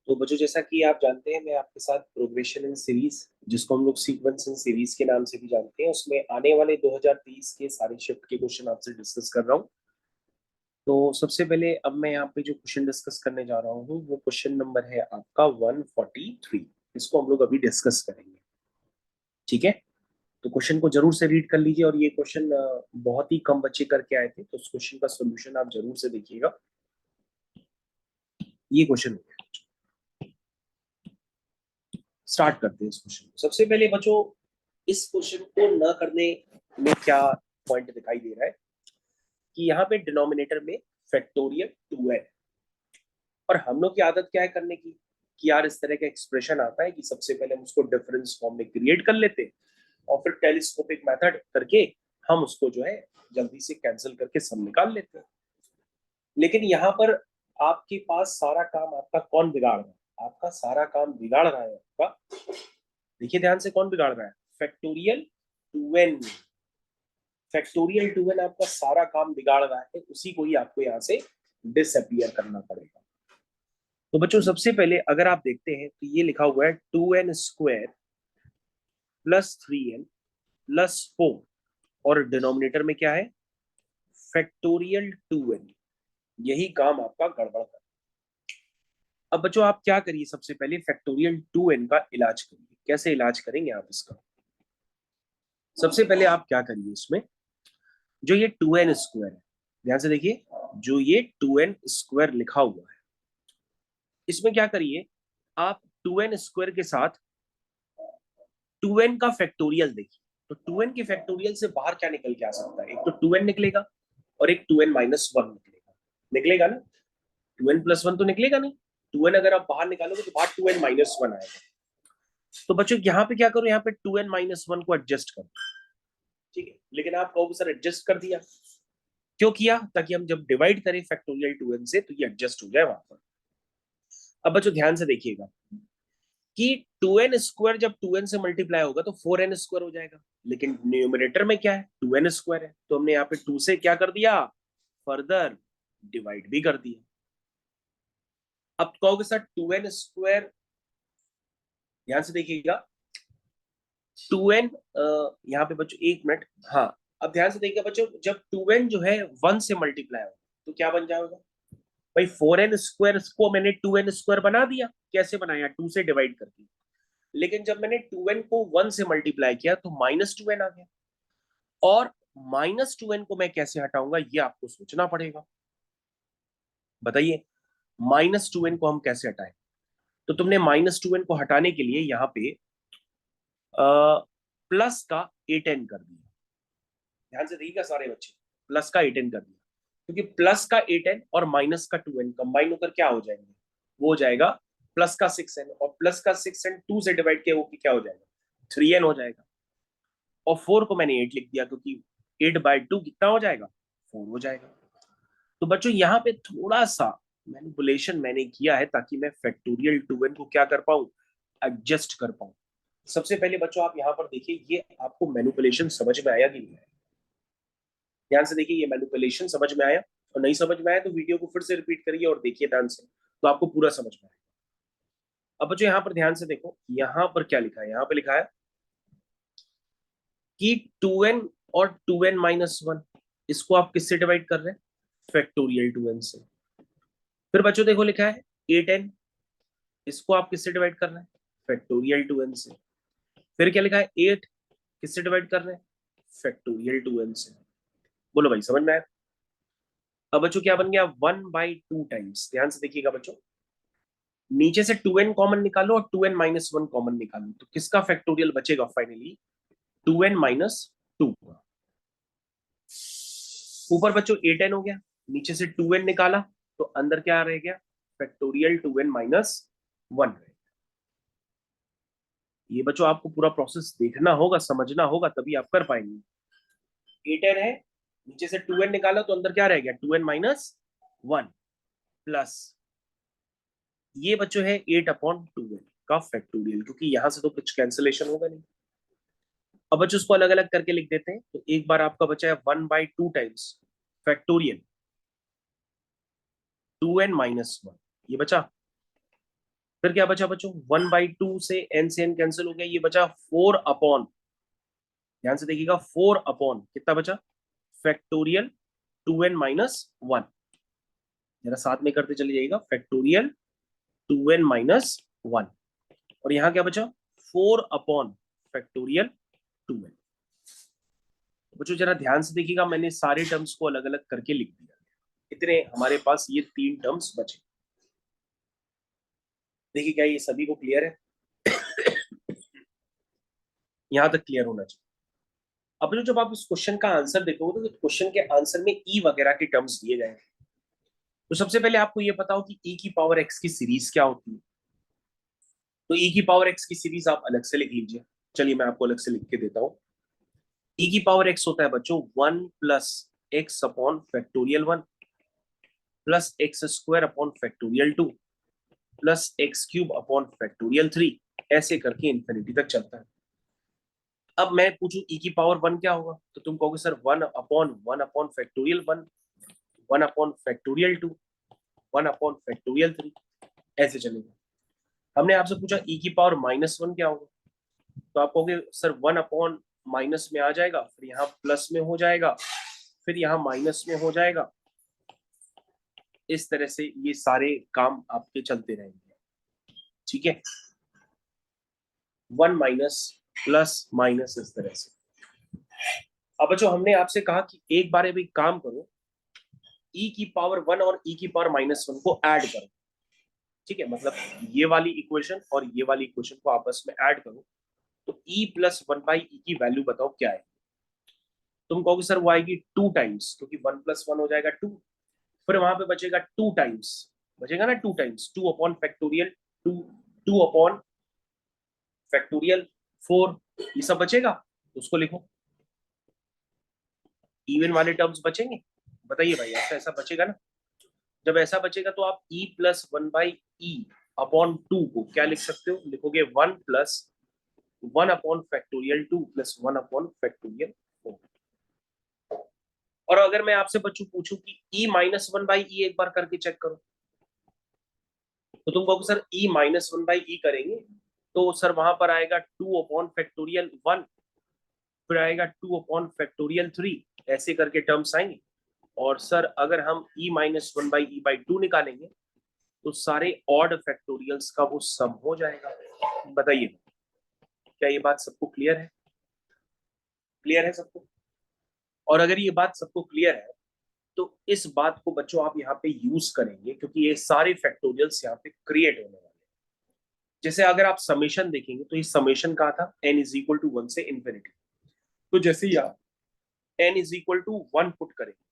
तो बच्चों जैसा कि आप जानते हैं मैं आपके साथ प्रोग्रेशन इन सीरीज जिसको हम लोग सीक्वेंस इन सीरीज के नाम से भी जानते हैं उसमें आने वाले 2023 के सारे शिफ्ट के क्वेश्चन आपसे डिस्कस कर रहा हूँ। तो सबसे पहले अब मैं यहाँ पे जो क्वेश्चन डिस्कस करने जा रहा हूँ वो क्वेश्चन नंबर है आपका 143। इसको हम लोग अभी डिस्कस करेंगे। ठीक है, तो क्वेश्चन को जरूर से रीड कर लीजिए और ये क्वेश्चन बहुत ही कम बच्चे करके आए थे, तो उस क्वेश्चन का सोल्यूशन आप जरूर से देखिएगा। ये क्वेश्चन स्टार्ट करते हैं इस क्वेश्चन को। सबसे पहले बच्चों इस क्वेश्चन को न करने में क्या पॉइंट दिखाई दे रहा है कि यहाँ पे डिनोमिनेटर में फैक्टोरियल 2n, और हम लोग की आदत क्या है करने की कि यार इस तरह का एक्सप्रेशन आता है कि सबसे पहले हम उसको डिफरेंस फॉर्म में क्रिएट कर लेते हैं और फिर टेलीस्कोपिक मेथड करके हम उसको जो है जल्दी से कैंसिल करके सम निकाल लेते हैं। लेकिन यहाँ पर आपके पास सारा काम आपका कौन बिगाड़ रहा है? आपका सारा काम बिगाड़ रहा है आपका, देखिए ध्यान से, कौन बिगाड़ रहा है? Factorial 2n। फैक्टोरियल 2n आपका सारा काम बिगाड़ रहा है, उसी को ही आपको यहाँ से डिसअपियर करना पड़ेगा। तो बच्चों सबसे पहले अगर आप देखते हैं तो ये लिखा हुआ है 2n square plus 3n plus 4, और डिनोमिनेटर में क्या है? Factorial 2n। यही काम आपका गड़बड़ कर। अब बच्चों आप क्या करिए, सबसे पहले फैक्टोरियल 2n का इलाज करिए। कैसे इलाज करेंगे आप इसका? सबसे पहले आप क्या करिए, इसमें जो ये 2n स्क्वायर है, ध्यान से देखिए, जो ये 2n स्क्वायर लिखा हुआ है, इसमें क्या करिए आप 2n स्क्वायर के साथ 2n का फैक्टोरियल देखिए। तो 2n के फैक्टोरियल से बाहर क्या निकल के आ सकता है? एक तो 2n निकलेगा और एक 2n माइनस 1 निकलेगा। निकलेगा ना? 2n प्लस 1 तो निकलेगा नहीं। 2n अगर आप बाहर निकालोगे तो बाहर 2n माइनस 1 आएगा। तो बच्चों यहाँ पे क्या करो, यहाँ पे 2n माइनस 1 को एडजस्ट करो। ठीक है, लेकिन आप कहोगे सर एडजस्ट कर दिया, क्यों किया? ताकि हम जब डिवाइड करें फैक्टोरियल 2n से तो ये एडजस्ट हो जाए वहां पर। अब बच्चों ध्यान से देखिएगा कि 2n स्क्वायर जब 2n से मल्टीप्लाई होगा तो 4n स्क्वायर हो जाएगा, लेकिन न्यूमरेटर में क्या है? 2n स्क्वायर है, तो हमने यहाँ पे 2 से क्या कर दिया? फर्दर डिवाइड भी कर दिया। अब कहोगे सर 2n स्क्वायर, ध्यान से देखिएगा 2n, यहाँ पे बच्चों एक मिनट, हाँ, अब ध्यान से देखिएगा बच्चों, जब 2n जो है 1 से मल्टीप्लाई होगा तो क्या बन जाएगा भाई? 4n स्क्वायर को मैंने 2n स्क्वायर बना दिया। कैसे बनाया? 2 से डिवाइड करके। लेकिन जब मैंने 2n को 1 से मल्टीप्लाई किया तो माइनस 2n आ गया, और माइनस 2n को मैं कैसे हटाऊंगा ये आपको सोचना पड़ेगा। बताइए माइनस 2n को हम कैसे हटाएं? तो तुमने माइनस 2n को हटाने के लिए यहाँ पे प्लस का 8n कर दिया। ध्यान से देखिएगा सारे बच्चे, प्लस का 8n कर दिया, क्योंकि प्लस का 8n और माइनस का 2n कंबाइन होकर क्या हो जाएंगे? वो हो जाएगा प्लस का 6n, और प्लस का 6n 2 से डिवाइड किया वो क्या हो जाएगा? 3n हो जाएगा। और 4 को मैंने 8 लिख दिया, क्योंकि 8/2 कितना हो जाएगा? 4 हो जाएगा। तो बच्चों यहाँ पे थोड़ा सा मैनिपुलेशन मैंने किया है ताकि मैं फैक्टोरियल 2n को क्या कर पाऊं? एडजस्ट कर पाऊं। सबसे पहले बच्चों आप यहाँ पर देखिए, ये आपको मैनिपुलेशन समझ में आया कि नहीं आया? ध्यान से देखिए, ये मैनिपुलेशन समझ में आया? और नहीं समझ में आया तो वीडियो को फिर से रिपीट करिए और देखिए ध्यान से, तो आपको पूरा समझ में आएगा। अब बच्चों यहाँ पर ध्यान से देखो, यहाँ पर क्या लिखा है? यहाँ पे लिखा है कि 2n और 2n माइनस 1, इसको आप किससे डिवाइड कर रहे हैं? फैक्टोरियल 2n से। फिर बच्चों देखो लिखा है 8n, इसको आप किससे डिवाइड कर रहे हैं? फैक्टोरियल 2n से। फिर क्या लिखा है? 8 किससे डिवाइड कर रहे हैं? फैक्टोरियल 2n से। बोलो भाई समझ में आया? अब बच्चों क्या बन गया? 1/2 टाइम्स। ध्यान से देखिएगा बच्चों, नीचे से 2n कॉमन निकालो और 2n माइनस 1 कॉमन निकालो, तो किसका फैक्टोरियल बचेगा फाइनली? 2n माइनस 2 का। ऊपर बच्चों 8n हो गया, नीचे से 2n निकाला तो अंदर क्या रह गया? फैक्टोरियल 2n माइनस 1 रह गया। ये बच्चों आपको पूरा प्रोसेस देखना होगा, समझना होगा, तभी आप कर पाएंगे। 8n है, नीचे से 2n निकाला तो अंदर क्या रह गया? 2n माइनस 1 प्लस ये बच्चों है 8/2n का फैक्टोरियल, क्योंकि यहां से तो कुछ कैंसिलेशन होगा नहीं। अब बच्चों उसको अलग अलग करके लिख देते हैं, तो एक बार आपका बचा है 1/2 टाइम्स फैक्टोरियल 2n माइनस 1, ये बचा। फिर क्या बचा बच्चों, 1/2 से n कैंसिल हो गया, ये बचा 4 अपॉन, ध्यान से देखिएगा, 4 अपॉन कितना बचा, फैक्टोरियल 2n-1, जरा साथ में करते चले जाइएगा, फैक्टोरियल 2n-1, और यहां क्या बचा, 4 अपॉन फैक्टोरियल 2n। बच्चों जरा ध्यान से देखिएगा, मैंने सारे टर्म्स को अलग अलग करके लिख दिया, इतने हमारे पास ये 3 टर्म्स बचे। देखिए क्या ये सभी को क्लियर है, यहां तक क्लियर होना चाहिए। अब जो जब आप इस क्वेश्चन का आंसर देखोगे तो क्वेश्चन के आंसर में ई वगैरह के टर्म्स दिए गए हैं। तो सबसे पहले आपको ये पता हो कि ई की पावर एक्स की सीरीज क्या होती है। तो ई की पावर एक्स की सीरीज आप अलग से लिख लीजिए, चलिए मैं आपको अलग से लिख के देता हूँ। ई की पावर एक्स होता है बच्चों 1 plus x upon factorial 1 plus x square upon factorial 2 plus x cube upon factorial 3, ऐसे करके इन्फिनिटी तक चलता है। अब मैं पूछूं ई की पावर 1 क्या होगा, तो तुम कहोगे सर 1 अपॉन फैक्टोरियल 1, 1/(2), 1/(3), ऐसे चलेगा। हमने आपसे पूछा ई की पावर -1 क्या होगा, तो आप कहोगे सर 1 अपॉन माइनस में आ जाएगा, फिर यहाँ प्लस में हो जाएगा, फिर यहाँ माइनस में हो जाएगा, इस तरह से ये सारे काम आपके चलते रहेंगे, ठीक है, 1 माइनस प्लस माइनस, इस तरह से। अब बच्चों हमने आपसे कहा कि एक बार भी काम करो, ई की पावर 1 और ई की पावर -1 को ऐड करो, ठीक है, मतलब ये वाली इक्वेशन और ये वाली इक्वेशन को आपस में ऐड करो, तो e प्लस 1/e की वैल्यू बताओ क्या है। तुम कहोगे सर वो आएगी 2 टाइम्स, क्योंकि 1 + 1 हो जाएगा 2, फिर वहां पे बचेगा 2 टाइम्स, बचेगा ना 2 times, 2 upon factorial 2, 2 upon factorial 4, ये सब बचेगा, तो उसको लिखो। इवन वाले टर्म्स बचेंगे, बताइए भाई, ऐसा ऐसा बचेगा ना। जब ऐसा बचेगा तो आप e प्लस 1/e अपॉन 2 को क्या लिख सकते हो, लिखोगे 1 plus 1 upon factorial 2 plus 1 upon factorial 4। और अगर मैं आपसे बच्चों पूछूं कि e-1/e एक बार करके चेक करो, तो तुम कहोगे सर e-1/e करेंगे तो सर वहां पर आएगा 2 अपॉन फैक्टोरियल 1, फिर आएगा 2 अपॉन फैक्टोरियल 3, ऐसे करके टर्म्स आएंगे। और सर अगर हम e-1/e/2 निकालेंगे तो सारे ऑड फैक्टोरियल्स का वो सम हो जाएगा। बताइए क्या ये बात सबको क्लियर है, क्लियर है सबको। और अगर ये बात सबको क्लियर है तो इस बात को बच्चों आप यहाँ पे यूज करेंगे, क्योंकि ये सारे फैक्टोरियल्स यहाँ पे क्रिएट होने वाले हैं। जैसे अगर आप समेशन देखेंगे तो ये समेशन कहा था n=1 से इंफिनिटी, तो जैसे ही आप n=1 पुट करेंगे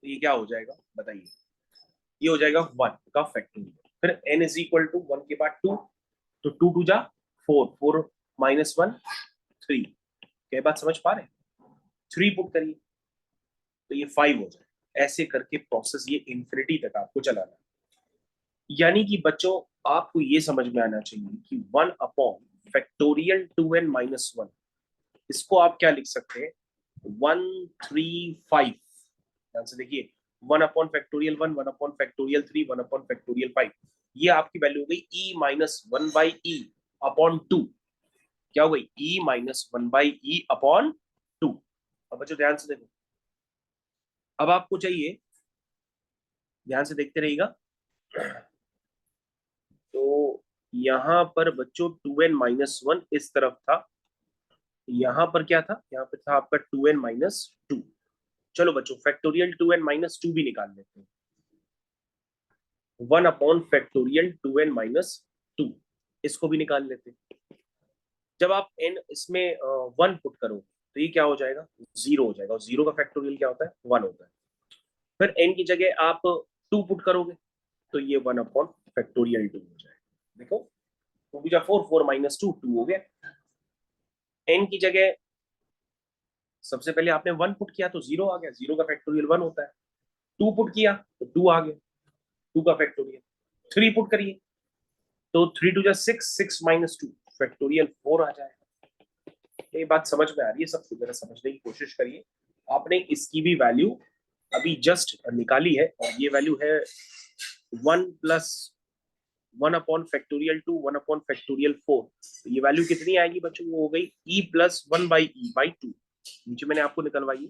तो ये क्या हो जाएगा बताइए, ये हो जाएगा 1 का फैक्टोरियल, फिर n=1 के बाद 2, तो 2 2 जा 4, 4 माइनस 1 3, क्या बात समझ पा रहे हैं, 3 पुट करिए तो ये 5 हो जाए, ऐसे करके प्रोसेस ये इंफिनिटी तक आपको चलाना है। यानी कि बच्चों आपको ये समझ में आना चाहिए कि 1 अपॉन फैक्टोरियल 2n-1, इसको आप क्या लिख सकते हैं, 135, ध्यान से देखिए, 1 upon factorial 1, 1 upon factorial 3, 1 upon factorial 5, ये आपकी वैल्यू हो गई e-1/e अपॉन 2, क्या हो गई e-1/e अपॉन 2। अब बच्चों ध्यान से देखो, अब आपको चाहिए, ध्यान से देखते रहिएगा, तो यहां पर बच्चों 2n-1 इस तरफ था, यहां पर क्या था, यहाँ पे था आपका 2n-2। चलो बच्चों फैक्टोरियल 2n-2 भी निकाल लेते हैं, 1 अपॉन फैक्टोरियल 2n-2, इसको भी निकाल लेते हैं। जब आप n इसमें 1 पुट करोगे तो ये क्या हो जाएगा, 0 हो जाएगा, और 0 का फैक्टोरियल क्या होता है, 1 होता है। फिर n की जगह आप 2 पुट करोगे तो ये 1 अपॉन फैक्टोरियल 2 हो जाएगा। देखो 2 4 4, 4 माइनस 2, 2 हो गया। n की जगह सबसे पहले आपने 1 पुट किया तो 0 आ गया, 0 का फैक्टोरियल 1 होता है। 2 पुट किया तो 2 आ गया, 2 का फैक्टोरियल। 3 पुट करिए तो 3 2 6, 6 माइनस 2, फैक्टोरियल 4 आ जाएगा। ये बात समझ में आ रही है सबको, जरा समझने की कोशिश करिए। आपने इसकी भी वैल्यू अभी जस्ट निकाली है, और ये वैल्यू है 1 plus 1 upon factorial 2, 1 upon factorial 4, तो ये वैल्यू कितनी आएगी बच्चों? वो हो गई e plus 1 by E by 2। नीचे मैंने आपको निकलवाई,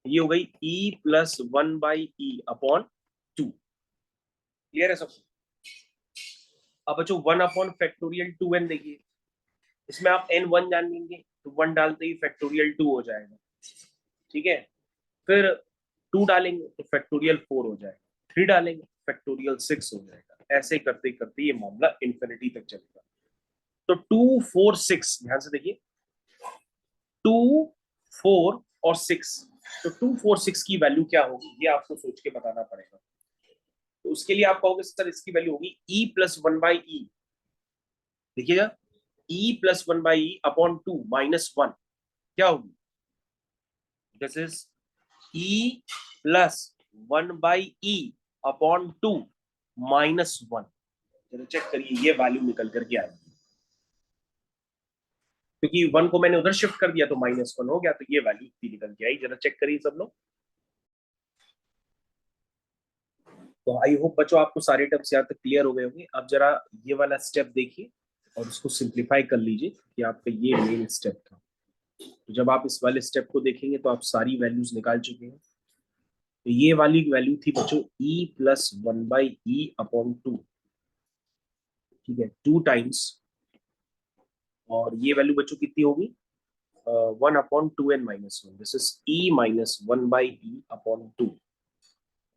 ये हो गई e plus 1 by E upon 2। Clear है सब? अब बच्चों 1 अपॉन फैक्टोरियल 2n देखिए, इसमें आप n1 जान लेंगे तो 1 डालते ही फैक्टोरियल 2 हो जाएगा, ठीक है। फिर 2 डालेंगे तो फैक्टोरियल 4 हो जाएगा, 3 डालेंगे फैक्टोरियल 6 हो जाएगा, ऐसे करते करते ये मामला इन्फिनिटी तक चलेगा। तो 2 4 6, ध्यान से देखिए, 2 4 और 6, तो 2 4 6 की वैल्यू क्या होगी ये आपको सोच के बताना पड़ेगा। तो उसके लिए आप कहोगे सर इसकी वैल्यू होगी e प्लस 1 बाई ई। देखिएगा, e plus 1 by E upon 2 minus 1 क्या होगी? This is e plus 1 by E upon 2 minus 1। जरा चेक करिए ये वैल्यू निकल करके आएगी, क्योंकि 1 को मैंने उधर शिफ्ट कर दिया तो माइनस 1 हो गया, तो ये वैल्यू निकल के आई। जरा चेक करिए सब लोग। तो आई होप बच्चों आपको सारे टर्म्स यहाँ तक क्लियर हो गए होंगे। अब जरा ये वाला स्टेप देखिए और उसको सिंप्लीफाई कर लीजिए कि आपका ये मेन स्टेप था। तो जब आप इस वाले स्टेप को देखेंगे तो आप सारी वैल्यूज निकाल चुके हैं। तो ये वाली वैल्यू थी बच्चों e plus 1 by E upon 2, ठीक है, 2 टाइम्स, और ये वैल्यू बच्चों कितनी होगी? 1 upon 2n minus 1, this is e minus 1 by E upon 2।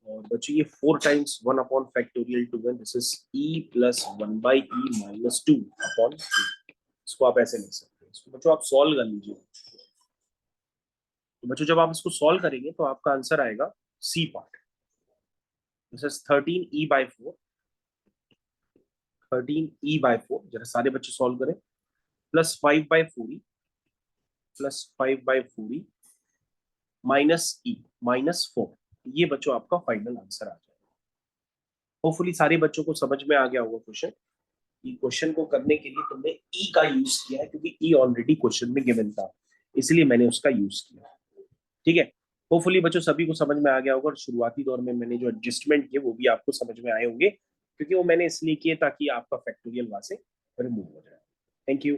और बच्चों ये 4 times 1 upon factorial 2n, this is e plus 1 by E minus 2 upon 2। इसको आप ऐसे लिख सकते हैं। इसको बच्चों आप सॉल्व कर लीजिए। तो बच्चों जब आप इसको सॉल्व करेंगे तो आपका आंसर आएगा C part, this is 13 e by 4, 13 e/4। जरा सारे बच्चे सॉल्व करें। Plus 5/4e, plus 5/4e minus e minus 4। ये बच्चों आपका फाइनल आंसर आ जाएगा। होपफुली सारे बच्चों को समझ में आ गया होगा क्वेश्चन। ये क्वेश्चन को करने के लिए तुमने ई का यूज किया है, क्योंकि ई ऑलरेडी क्वेश्चन में गिवन था, इसलिए मैंने उसका यूज किया। ठीक है, होपफुली बच्चों सभी को समझ में आ गया होगा। और शुरुआती दौर में मैंने जो एडजस्टमेंट किए वो भी आपको समझ में आए होंगे, क्योंकि वो मैंने इसलिए किए ताकि आपका फैक्टोरियल वहां से रिमूव हो जाए। Thank you.